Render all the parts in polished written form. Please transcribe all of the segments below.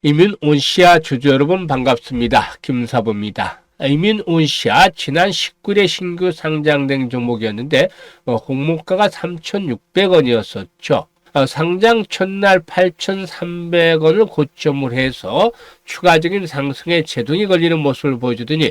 이민온시아 주주 여러분 반갑습니다. 김사부입니다. 이민온시아 지난 19일에 신규 상장된 종목이었는데 공모가가 3,600원이었었죠. 상장 첫날 8,300원을 고점으로 해서 추가적인 상승에 제동이 걸리는 모습을 보여주더니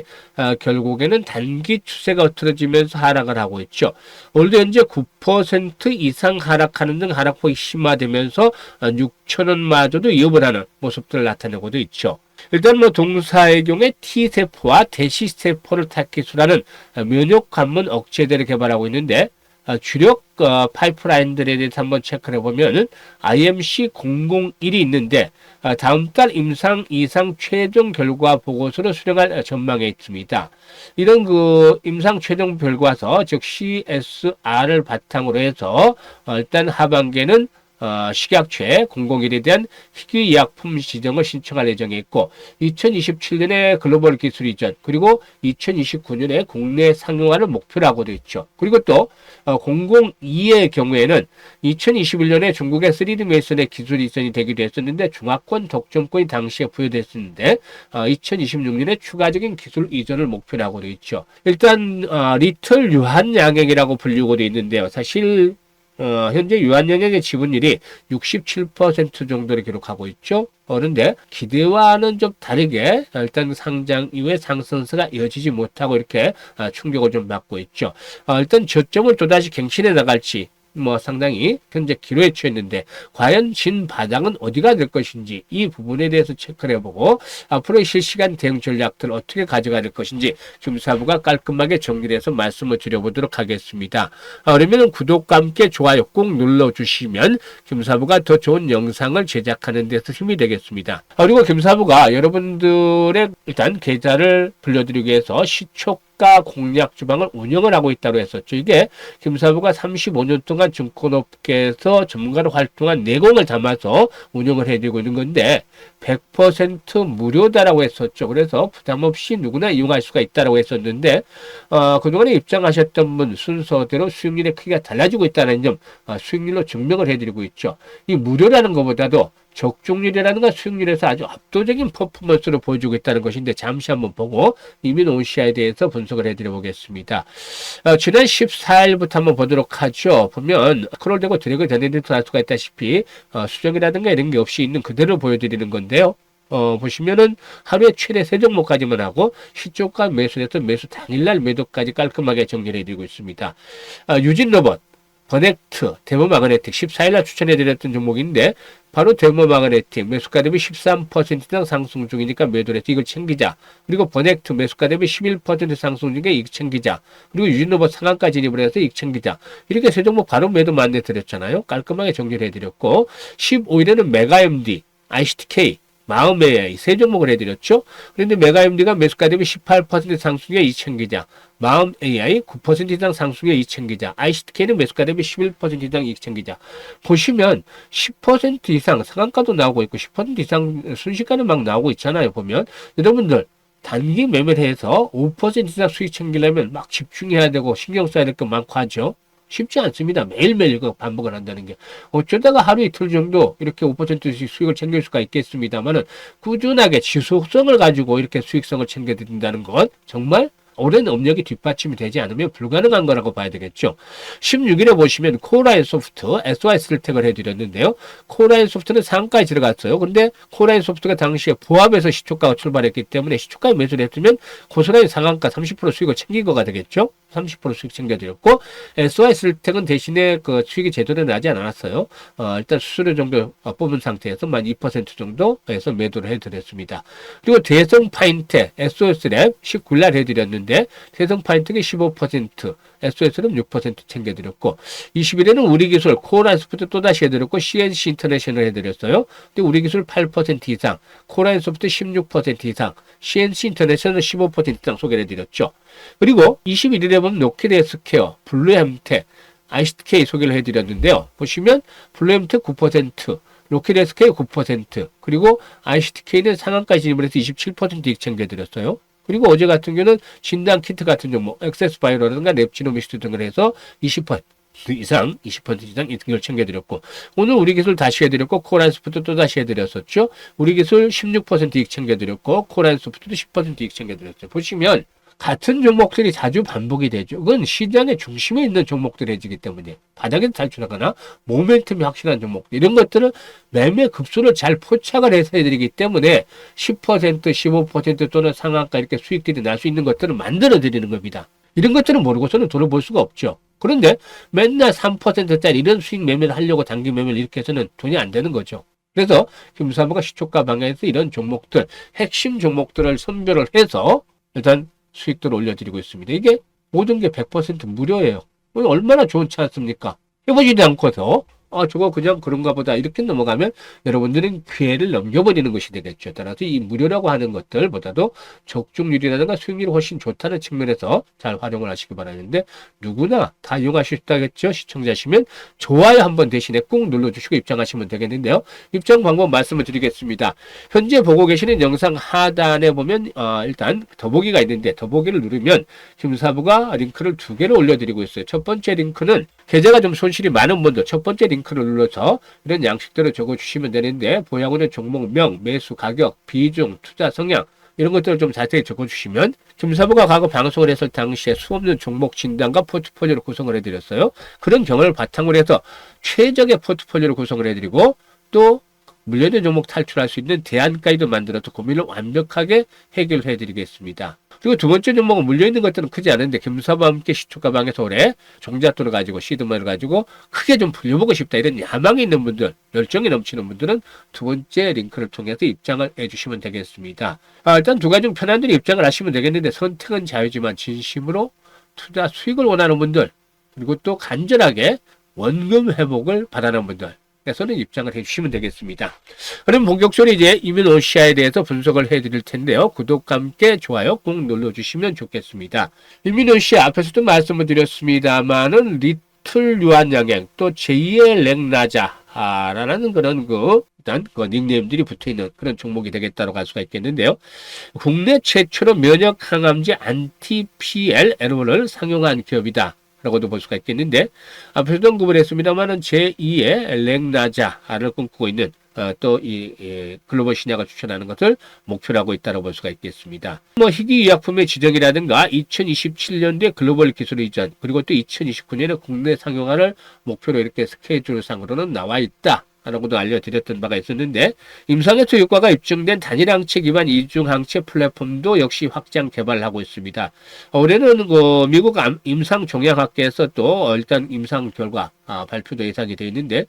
결국에는 단기 추세가 흐트러지면서 하락을 하고 있죠. 오늘도 현재 9% 이상 하락하는 등 하락폭이 심화되면서 6,000원마저도 위협을 하는 모습들을 나타내고도 있죠. 일단 동사의 경우에 T세포와 대시세포를 타깃으로 하는 면역 관문 억제제를 개발하고 있는데 주력 파이프라인들에 대해서 한번 체크를 해보면 IMC001이 있는데 다음 달 임상 이상 최종 결과 보고서를 수령할 전망에 있습니다. 이런 임상 최종 결과서 즉 CSR을 바탕으로 해서 일단 하반기에는 식약처에 001에 대한 희귀의약품 지정을 신청할 예정에 있고 2027년에 글로벌 기술 이전 그리고 2029년에 국내 상용화를 목표로 하고도 있죠. 그리고 또 002의 경우에는 2021년에 중국의 3D 메이슨의 기술 이전이 되기도 했었는데 중화권 독점권이 당시에 부여됐었는데 2026년에 추가적인 기술 이전을 목표로 하고도 있죠. 일단 리틀 유한 양액이라고 불리고도 있는데요. 사실 현재 유한영역의 지분율이 67% 정도를 기록하고 있죠. 그런데 기대와는 좀 다르게 일단 상장 이후에 상승세가 이어지지 못하고 이렇게 충격을 좀 받고 있죠. 일단 저점을 또다시 갱신해 나갈지 상당히 현재 기로에 처했는데 과연 진바닥은 어디가 될 것인지 이 부분에 대해서 체크를 해보고 앞으로의 실시간 대응 전략들 어떻게 가져가야 될 것인지 김사부가 깔끔하게 정리를 해서 말씀을 드려보도록 하겠습니다. 그러면 구독과 함께 좋아요 꼭 눌러주시면 김사부가 더 좋은 영상을 제작하는 데서 힘이 되겠습니다. 그리고 김사부가 여러분들의 일단 계좌를 불려드리기 위해서 시초가 공략 주방을 운영을 하고 있다고 했었죠. 이게 김사부가 35년 동안 증권업계에서 전문가로 활동한 내공을 담아서 운영을 해드리고 있는 건데 100% 무료다라고 했었죠. 그래서 부담 없이 누구나 이용할 수가 있다라고 했었는데 그동안에 입장하셨던 분 순서대로 수익률의 크기가 달라지고 있다는 점 수익률로 증명을 해드리고 있죠. 이 무료라는 것보다도 적중률이라든가 수익률에서 아주 압도적인 퍼포먼스를 보여주고 있다는 것인데 잠시 한번 보고 이민온시아에 대해서 분석을 해드려 보겠습니다. 지난 14일부터 한번 보도록 하죠. 보면 크롤되고 드래그 되는데도 알 수가 있다시피 수정이라든가 이런 게 없이 있는 그대로 보여드리는 건데요. 보시면은 하루에 최대 3종목까지만 하고 시초가 매수에서 매수 당일날 매도까지 깔끔하게 정리를 해드리고 있습니다. 유진로봇 버넥트, 데모마그네틱 14일날 추천해드렸던 종목인데 바로 데모마그네틱 매수가 대비 13% 이상 상승 중이니까 매도를 해서 이걸 챙기자. 그리고 버넥트 매수가 대비 11% 상승 중에 이익 챙기자. 그리고 유진로봇 상한가 진입을 해서 이익 챙기자. 이렇게 세 종목 바로 매도 만내드렸잖아요. 깔끔하게 정리를 해드렸고 15일에는 메가MD, ICTK 마음 AI 세 종목을 해드렸죠. 그런데 메가MD가 매수가 대비 18% 상승에 이익챙기자. 마음 AI 9% 이상 상승에 이익챙기자. ICTK는 매수가 대비 11% 이상 이익챙기자. 보시면 10% 이상 상한가도 나오고 있고 10% 이상 순식간에 막 나오고 있잖아요. 보면 여러분들 단기 매매를 해서 5% 이상 수익 챙기려면 막 집중해야 되고 신경 써야 될 거 많고 하죠. 쉽지 않습니다. 매일매일 이거 반복을 한다는 게. 어쩌다가 하루 이틀 정도 이렇게 5%씩 수익을 챙길 수가 있겠습니다만은 꾸준하게 지속성을 가지고 이렇게 수익성을 챙겨드린다는 건 정말 오랜 업력이 뒷받침이 되지 않으면 불가능한 거라고 봐야 되겠죠. 16일에 보시면 코라인 소프트 SOS를 택을 해드렸는데요. 코라인 소프트는 상한가에 들어갔어요. 근데 코라인 소프트가 당시에 보합에서 시초가가 출발했기 때문에 시초가에 매수를 했으면 고스란히 상한가 30% 수익을 챙긴 거가 되겠죠. 30% 수익 챙겨드렸고 SOS를 대신에 수익이 제대로 나지 않았어요. 일단 수수료 정도 뽑은 상태에서 2% 정도 해서 매도를 해드렸습니다. 그리고 대성 파인텍 SOS랩 19일 해드렸는데 대성 파인텍이 15% SOS는 6% 챙겨드렸고 20일에는 우리기술 코라인 소프트 또다시 해드렸고 CNC 인터내셔널 해드렸어요. 근데 우리기술 8% 이상 코라인 소프트 16% 이상 CNC 인터내셔널 15% 이상 소개를 해드렸죠. 그리고 21일에 보면 노키드 헬스케어, 블루햄텍, ICTK 소개를 해드렸는데요. 보시면 블루햄텍 9%, 로키드 헬스케어 9%, 그리고 ICTK는 상한가 진입을 해서 27% 이익 챙겨드렸어요. 그리고 어제 같은 경우는 진단 키트 같은 종목, 액세스 바이오라든가 랩지노미스트 등을 해서 20% 이상, 20% 이상 이걸 챙겨드렸고, 오늘 우리 기술 다시 해드렸고, 코란소프트 또 다시 해드렸었죠. 우리 기술 16% 이익 챙겨드렸고, 코란소프트도 10% 이익 챙겨드렸죠. 보시면 같은 종목들이 자주 반복이 되죠. 그건 시장의 중심에 있는 종목들이기 때문에 바닥에서 탈출하거나 모멘텀이 확실한 종목들, 이런 것들은 매매 급수를 잘 포착을 해서 해드리기 때문에 10%, 15% 또는 상한가 이렇게 수익들이 날 수 있는 것들을 만들어 드리는 겁니다. 이런 것들은 모르고서는 돈을 벌 수가 없죠. 그런데 맨날 3%짜리 이런 수익 매매를 하려고 단기 매매를 이렇게 해서는 돈이 안 되는 거죠. 그래서 김사부가 시초가 방향에서 이런 종목들, 핵심 종목들을 선별을 해서 일단 수익도를 올려드리고 있습니다. 이게 모든 게 100% 무료예요. 얼마나 좋은 차였습니까? 해보지도 않고서 저거 그냥 그런가 보다 이렇게 넘어가면 여러분들은 기회를 넘겨버리는 것이 되겠죠. 따라서 이 무료라고 하는 것들보다도 적중률이라든가 수익률이 훨씬 좋다는 측면에서 잘 활용을 하시기 바라는데, 누구나 다 이용하실 수 있다겠죠. 시청자시면 좋아요 한번 대신에 꾹 눌러주시고 입장하시면 되겠는데요. 입장 방법 말씀을 드리겠습니다. 현재 보고 계시는 영상 하단에 보면 일단 더보기가 있는데, 더보기를 누르면 김사부가 링크를 2개를 올려드리고 있어요. 첫 번째 링크는 계좌가 좀 손실이 많은 분들 첫 번째 링크를 눌러서 이런 양식대로 적어주시면 되는데, 보양원의 종목명, 매수 가격, 비중, 투자 성향 이런 것들을 좀 자세히 적어주시면 김사부가 과거 방송을 했을 당시에 수없는 종목 진단과 포트폴리오를 구성을 해드렸어요. 그런 경험을 바탕으로 해서 최적의 포트폴리오를 구성을 해드리고, 또 물려있는 종목 탈출할 수 있는 대안까지도 만들어서 고민을 완벽하게 해결해 드리겠습니다. 그리고 두 번째 종목은 물려있는 것들은 크지 않은데, 김사부와 함께 시초가 방에서 올해 종잣돈을 가지고 시드머니를 가지고 크게 좀 불려보고 싶다, 이런 야망이 있는 분들, 열정이 넘치는 분들은 두 번째 링크를 통해서 입장을 해주시면 되겠습니다. 일단 두 가지 중 편한 대로 입장을 하시면 되겠는데, 선택은 자유지만 진심으로 투자 수익을 원하는 분들, 그리고 또 간절하게 원금 회복을 바라는 분들, 에서는 입장을 해주시면 되겠습니다. 그럼 본격적으로 이제 이민오시아에 대해서 분석을 해드릴 텐데요. 구독과 함께 좋아요 꼭 눌러주시면 좋겠습니다. 이민오시아 앞에서도 말씀을 드렸습니다만은 리틀 유한양행, 또 제2의 랭나자라는 그런 일단 닉네임들이 붙어있는 그런 종목이 되겠다고 할 수가 있겠는데요. 국내 최초로 면역 항암제 안티-PLL1을 상용한 기업이다 라고도 볼 수가 있겠는데, 앞에서도 언급을 했습니다만은 제2의 랭나자를 꿈꾸고 있는 또 이 글로벌 신약을 추천하는 것을 목표로 하고 있다고 볼 수가 있겠습니다. 희귀의약품의 지정이라든가 2027년도에 글로벌 기술 이전, 그리고 또 2029년에 국내 상용화를 목표로 이렇게 스케줄상으로는 나와 있다 라고도 알려드렸던 바가 있었는데, 임상에서 효과가 입증된 단일항체 기반 이중항체 플랫폼도 역시 확장 개발하고 있습니다. 올해는 미국 임상종양학회에서 또 일단 임상 결과 발표도 예상이 되어 있는데,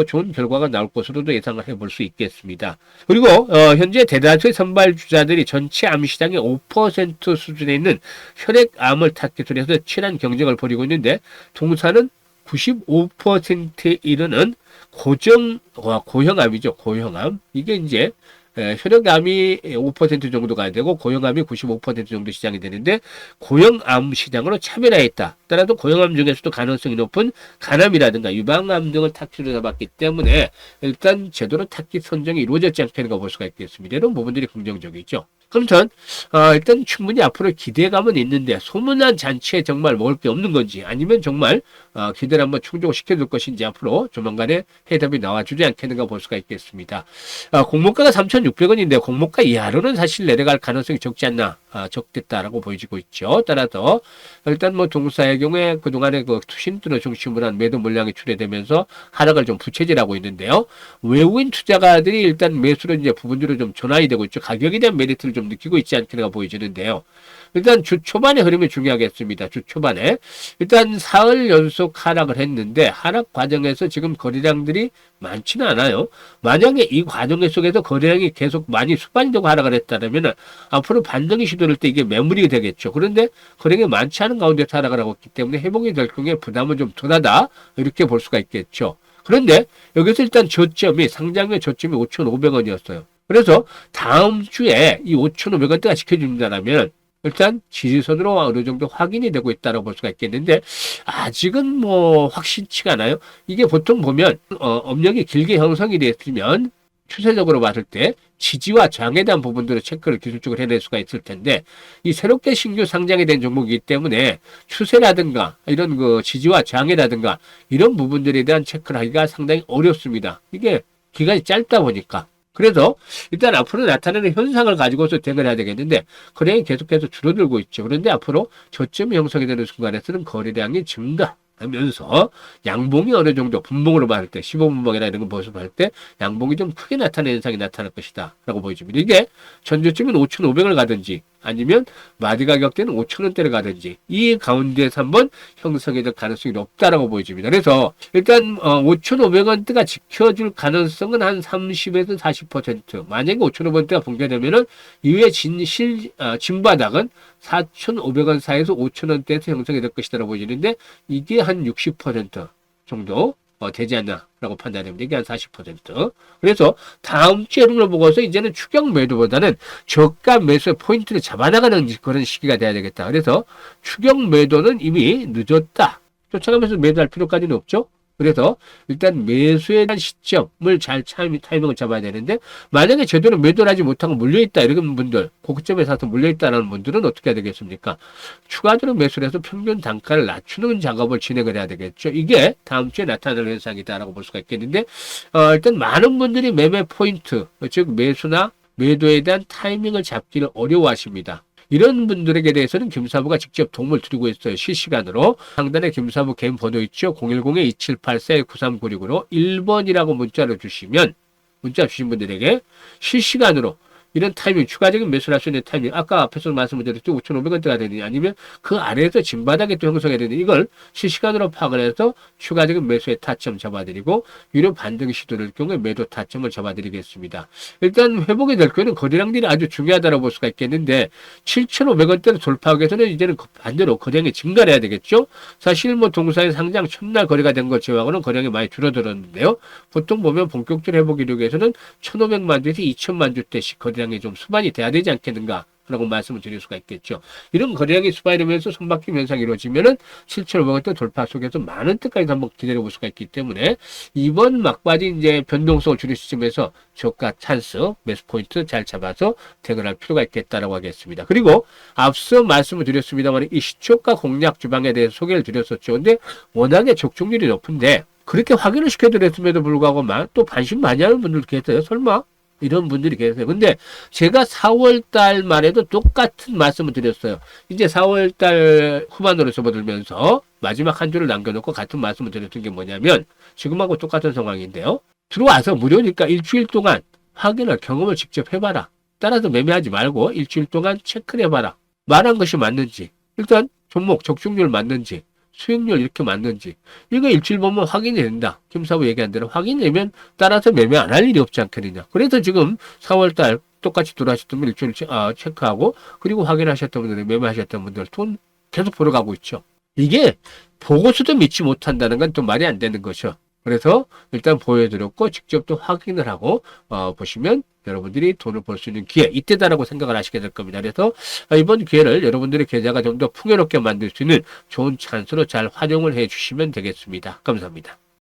좋은 결과가 나올 것으로도 예상을 해볼 수 있겠습니다. 그리고 현재 대다수의 선발 주자들이 전체 암 시장의 5% 수준에 있는 혈액암을 탓 기술에서 치열한 경쟁을 벌이고 있는데, 동사는 95%에 이르는 고형암이죠. 고형암. 이게 이제 혈액암이 5% 정도가 되고 고형암이 95% 정도 시장이 되는데, 고형암 시장으로 차별화했다. 따라서 고형암 중에서도 가능성이 높은 간암이라든가 유방암 등을 탁기로 잡았기 때문에 일단 제대로 탁기 선정이 이루어졌지 않다는 걸 볼 수가 있겠습니다. 이런 부분들이 긍정적이죠. 그럼 전 일단 충분히 앞으로 기대감은 있는데, 소문난 잔치에 정말 먹을 게 없는 건지, 아니면 정말 기대를 한번 충족을 시켜줄 것인지 앞으로 조만간에 해답이 나와주지 않겠는가 볼 수가 있겠습니다. 공모가가 3,600원인데 공모가 이하로는 사실 내려갈 가능성이 적지 않나, 적겠다라고 보여지고 있죠. 따라서 일단 동사의 경우에 그동안에 투신들을 중심으로 한 매도 물량이 출회되면서 하락을 좀 부채질하고 있는데요. 외국인 투자가들이 일단 매수로 이제 부분적으로 좀 전환이 되고 있죠. 가격에 대한 메리트를 좀 느끼고 있지 않겠는가 보여지는데요. 일단 주 초반의 흐름이 중요하겠습니다. 주 초반에 일단 사흘 연속 하락을 했는데, 하락 과정에서 지금 거래량들이 많지는 않아요. 만약에 이 과정 속에서 거래량이 계속 많이 수반이 되고 하락을 했다면 앞으로 반등이 시도될 때 이게 매물이 되겠죠. 그런데 거래량이 많지 않은 가운데서 하락을 하고 있기 때문에 회복이 될 경우에 부담은 좀 덜하다, 이렇게 볼 수가 있겠죠. 그런데 여기서 일단 저점이, 상장의 저점이 5,500원이었어요. 그래서 다음 주에 이 5,500원대가 지켜준다면 일단 지지선으로 어느 정도 확인이 되고 있다고 볼 수가 있겠는데, 아직은 확실치가 않아요. 이게 보통 보면 업력이 길게 형성이 됐으면 추세적으로 봤을 때 지지와 저항에 대한 부분들을 체크를 기술적으로 해낼 수가 있을 텐데 이 새롭게 신규 상장이 된 종목이기 때문에 추세라든가 이런 그 지지와 저항이라든가 이런 부분들에 대한 체크를 하기가 상당히 어렵습니다. 이게 기간이 짧다 보니까. 그래서 일단 앞으로 나타나는 현상을 가지고서 대응을 해야 되겠는데 거래량이 계속해서 줄어들고 있죠. 그런데 앞으로 저점이 형성이 되는 순간에서는 거래량이 증가하면서 양봉이 어느 정도 분봉으로 봤을 때 15분봉이나 이런 거 모습을 할 때 양봉이 좀 크게 나타나는 현상이 나타날 것이다 라고 보여집니다. 이게 전저점은 5,500을 가든지 아니면 마디 가격대는 5,000원대를 가든지 이 가운데에서 한번 형성이 될 가능성이 높다라고 보여집니다. 그래서 일단 5,500원대가 지켜줄 가능성은 한 30에서 40%. 만약에 5,500원대가 붕괴되면은 이후에 진바닥은 4,500원 사이에서 5,000원대에서 형성이 될 것이다라고 보여지는데 이게 한 60% 정도 되지 않나라고 판단됩니다. 이게 한 40%. 그래서 다음 주에 흐름을 보고서 이제는 추격 매도보다는 저가 매수의 포인트를 잡아나가는 그런 시기가 돼야 되겠다. 그래서 추격 매도는 이미 늦었다. 쫓아가면서 매도할 필요까지는 없죠. 그래서 일단 매수에 대한 시점을 잘 타이밍을 잡아야 되는데 만약에 제대로 매도를 하지 못하고 물려있다 이런 분들 고점에 사서 물려있다는 분들은 어떻게 해야 되겠습니까? 추가적으로 매수를 해서 평균 단가를 낮추는 작업을 진행을 해야 되겠죠. 이게 다음 주에 나타날 현상이다라고 볼 수가 있겠는데 일단 많은 분들이 매매 포인트 즉 매수나 매도에 대한 타이밍을 잡기를 어려워하십니다. 이런 분들에게 대해서는 김사부가 직접 도움을 드리고 있어요. 실시간으로. 상단에 김사부 개인 번호 있죠. 010-2784-9396으로 1번이라고 문자를 주시면 문자 주신 분들에게 실시간으로 이런 타이밍, 추가적인 매수를 할 수 있는 타이밍, 아까 앞에서 말씀을 드렸죠. 5,500원대가 되느냐, 아니면 그 아래에서 진바닥에 또 형성해야 되느냐, 이걸 실시간으로 파악을 해서 추가적인 매수의 타점 잡아드리고, 유료 반등이 시도될 경우에 매도 타점을 잡아드리겠습니다. 일단 회복이 될 경우에는 거래량들이 아주 중요하다고 볼 수가 있겠는데, 7,500원대를 돌파하기 위해서는 이제는 반대로 거래량이 증가를 해야 되겠죠? 사실 뭐 동사의 상장 첫날 거래가 된 것 제외하고는 거래량이 많이 줄어들었는데요. 보통 보면 본격적으로 회복 이루기 위해서는 1,500만 주에서 2,000만 주대씩 거래량이 좀 수반이 돼야 되지 않겠는가 라고 말씀을 드릴 수가 있겠죠. 이런 거래량이 수반이면서 손바뀜 현상이 이루어지면은 7,500원대 돌파 속에서 많은 뜻까지 한번 기다려 볼 수가 있기 때문에 이번 막바지 이제 변동성을 줄일 시점에서 저가 찬스 매수 포인트 잘 잡아서 대응할 필요가 있겠다라고 하겠습니다. 그리고 앞서 말씀을 드렸습니다만 이 시초가 공략 주방에 대해서 소개를 드렸었죠. 근데 워낙에 적중률이 높은데 그렇게 확인을 시켜드렸음에도 불구하고 또 반신반의하는 분들도 계세요. 설마? 이런 분들이 계세요. 근데 제가 4월 달 말에도 똑같은 말씀을 드렸어요. 이제 4월 달 후반으로 접어들면서 마지막 한 주를 남겨놓고 같은 말씀을 드렸던 게 뭐냐면 지금하고 똑같은 상황인데요. 들어와서 무료니까 일주일 동안 확인을 경험을 직접 해봐라. 따라서 매매하지 말고 일주일 동안 체크를 해봐라. 말한 것이 맞는지 일단 종목 적중률 맞는지 수익률 이렇게 맞는지 이거 일주일 보면 확인이 된다. 김사부 얘기한 대로 확인되면 따라서 매매 안 할 일이 없지 않겠느냐. 그래서 지금 4월달 똑같이 들어하셨던 분 일주일 체크하고 그리고 확인하셨던 분들 매매하셨던 분들 돈 계속 벌어가고 있죠. 이게 보고서도 믿지 못한다는 건 또 말이 안 되는 거죠. 그래서 일단 보여드렸고 직접 또 확인을 하고 보시면 여러분들이 돈을 벌 수 있는 기회 이때다라고 생각을 하시게 될 겁니다. 그래서 이번 기회를 여러분들의 계좌가 좀 더 풍요롭게 만들 수 있는 좋은 찬스로 잘 활용을 해 주시면 되겠습니다. 감사합니다.